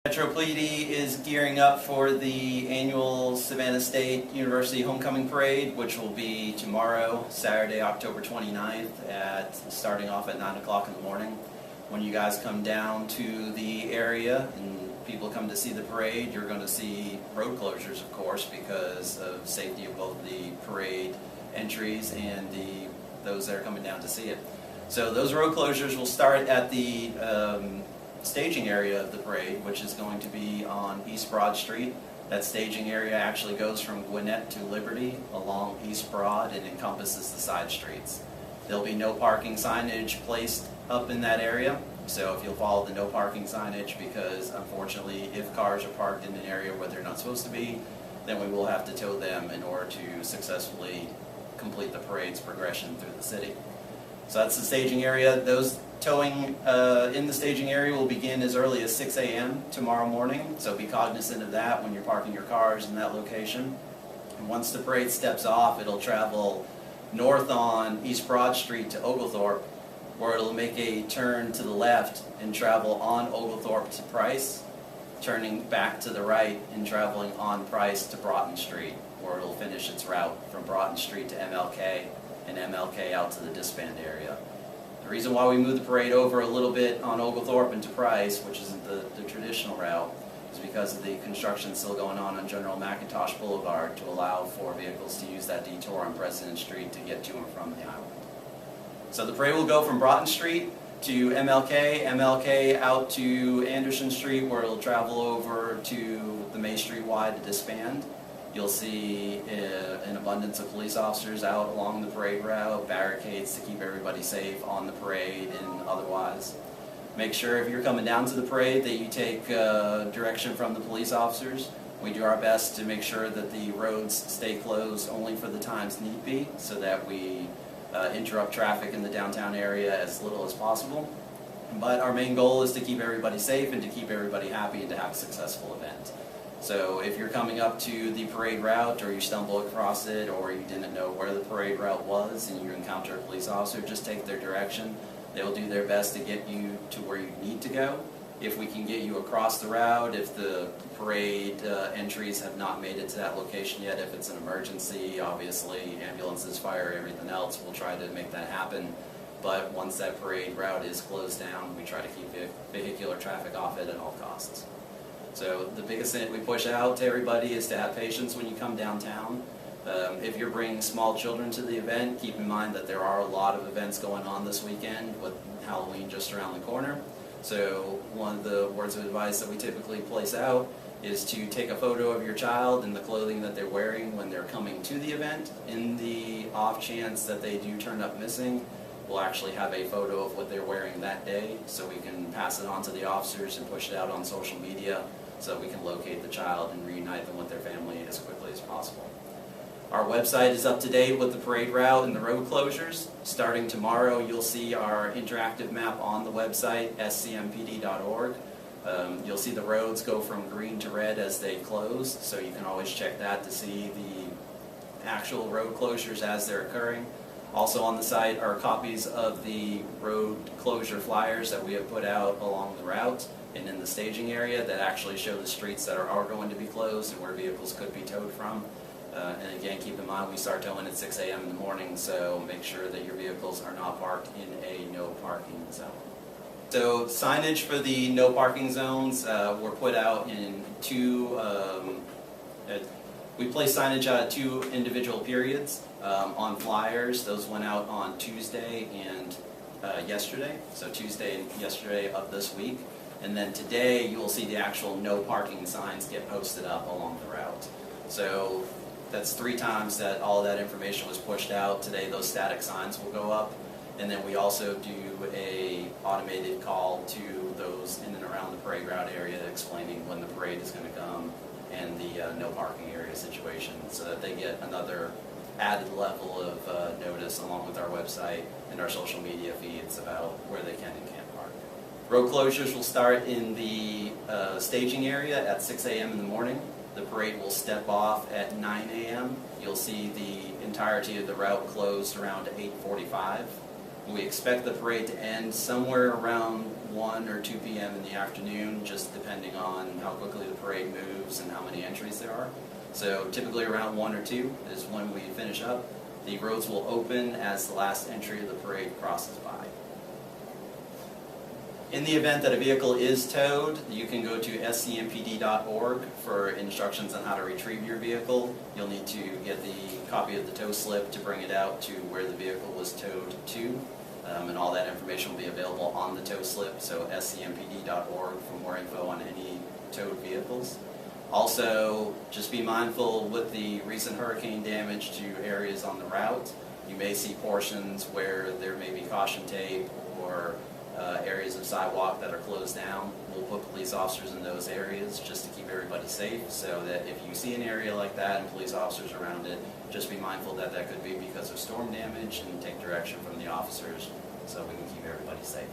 Metropolitan is gearing up for the annual Savannah State University Homecoming Parade, which will be tomorrow, Saturday, October 29th, starting off at 9 o'clock in the morning. When you guys come down to the area and people come to see the parade, you're going to see road closures, of course, because of safety of both the parade entries and those that are coming down to see it. So those road closures will start at the staging area of the parade, which is going to be on East Broad Street. That staging area actually goes from Gwinnett to Liberty along East Broad and encompasses the side streets. There'll be no parking signage placed up in that area, so if you'll follow the no parking signage, because unfortunately if cars are parked in an area where they're not supposed to be, then we will have to tow them in order to successfully complete the parade's progression through the city. So that's the staging area. Those towing in the staging area will begin as early as 6 a.m. tomorrow morning, so be cognizant of that when you're parking your cars in that location. And once the parade steps off, it'll travel north on East Broad Street to Oglethorpe, where it'll make a turn to the left and travel on Oglethorpe to Price, turning back to the right and traveling on Price to Broughton Street, where it'll finish its route from Broughton Street to MLK and MLK out to the disband area. The reason why we moved the parade over a little bit on Oglethorpe into Price, which isn't the traditional route, is because of the construction still going on General McIntosh Boulevard to allow for vehicles to use that detour on President Street to get to and from the island. So the parade will go from Broughton Street to MLK out to Anderson Street, where it'll travel over to the May Street wide to disband. You'll see an abundance of police officers out along the parade route, barricades to keep everybody safe on the parade and otherwise. Make sure if you're coming down to the parade that you take direction from the police officers. We do our best to make sure that the roads stay closed only for the times need be, so that we interrupt traffic in the downtown area as little as possible. But our main goal is to keep everybody safe and to keep everybody happy and to have a successful event. So if you're coming up to the parade route, or you stumble across it, or you didn't know where the parade route was and you encounter a police officer, just take their direction. They'll do their best to get you to where you need to go. If we can get you across the route, if the parade entries have not made it to that location yet, if it's an emergency, obviously ambulances, fire, everything else, we'll try to make that happen. But once that parade route is closed down, we try to keep vehicular traffic off it at all costs. So the biggest thing we push out to everybody is to have patience when you come downtown. If you're bringing small children to the event, keep in mind that there are a lot of events going on this weekend with Halloween just around the corner. So one of the words of advice that we typically place out is to take a photo of your child and the clothing that they're wearing when they're coming to the event. In the off chance that they do turn up missing, we'll actually have a photo of what they're wearing that day, so we can pass it on to the officers and push it out on social media so that we can locate the child and reunite them with their family as quickly as possible. Our website is up to date with the parade route and the road closures. Starting tomorrow, you'll see our interactive map on the website, scmpd.org. You'll see the roads go from green to red as they close, so you can always check that to see the actual road closures as they're occurring. Also on the site are copies of the road closure flyers that we have put out along the route and in the staging area that actually show the streets that are going to be closed and where vehicles could be towed from. And again, keep in mind we start towing at 6 a.m. in the morning, so make sure that your vehicles are not parked in a no parking zone. So signage for the no parking zones were put out in we placed signage out at 2 individual periods on flyers. Those went out on Tuesday and yesterday, so Tuesday and yesterday of this week. And then today you will see the actual no parking signs get posted up along the route. So that's 3 times that all of that information was pushed out. Today those static signs will go up. And then we also do a automated call to those in and around the parade route area explaining when the parade is going to come and the no parking area situation, so that they get another added level of notice along with our website and our social media feeds about where they can and can't park. Road closures will start in the staging area at 6 a.m. in the morning. The parade will step off at 9 a.m. You'll see the entirety of the route closed around 8:45. We expect the parade to end somewhere around 1 or 2 p.m. in the afternoon, just depending on how quickly the parade moves and how many entries there are. So typically around 1 or 2 is when we finish up. The roads will open as the last entry of the parade crosses by. In the event that a vehicle is towed, you can go to scmpd.org for instructions on how to retrieve your vehicle. You'll need to get the copy of the tow slip to bring it out to where the vehicle was towed to, and all that information will be available on the tow slip, so scmpd.org for more info on any towed vehicles. Also, just be mindful with the recent hurricane damage to areas on the route. You may see portions where there may be caution tape or areas of sidewalk that are closed down. We'll put police officers in those areas just to keep everybody safe, so that if you see an area like that and police officers around it, just be mindful that that could be because of storm damage and take direction from the officers so we can keep everybody safe.